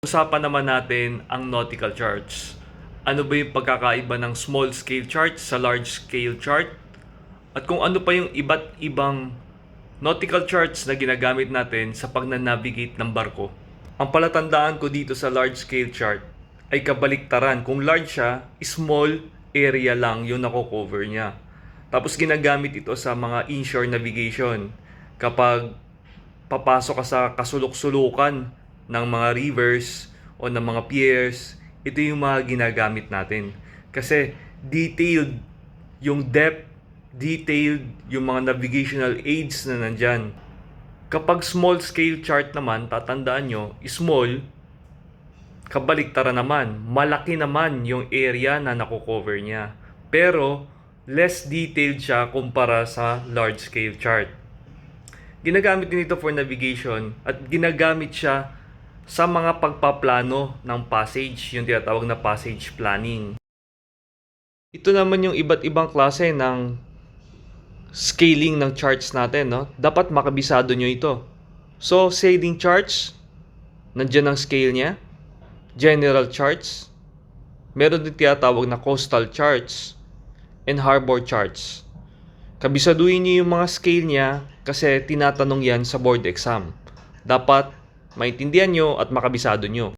Usapan naman natin ang nautical charts. Ano ba yung pagkakaiba ng small scale chart sa large scale chart? At kung ano pa yung iba't ibang nautical charts na ginagamit natin sa pagnanavigate ng barko. Ang palatandaan ko dito sa large scale chart ay kabaliktaran. Kung large siya, small area lang yung nako-cover niya. Tapos ginagamit ito sa mga inshore navigation. Kapag papasok ka sa kasulok-sulukan ng mga rivers o ng mga piers, ito yung mga ginagamit natin. Kasi detailed yung depth, detailed yung mga navigational aids na nandyan. Kapag small scale chart naman, tatandaan nyo, small, kabaliktaran naman, malaki naman yung area na nakocover niya. Pero, less detailed siya kumpara sa large scale chart. Ginagamit din ito for navigation at ginagamit siya sa mga pagpaplano ng passage, yung tinatawag na passage planning. Ito naman yung iba't ibang klase ng scaling ng charts natin, no? Dapat makabisado nyo ito. So, sailing charts, nandiyan ang scale niya. General charts, meron din tinatawag na coastal charts and harbor charts. Kabisaduhin niyo yung mga scale niya kasi tinatanong yan sa board exam. Dapat maintindihan nyo at makabisado nyo.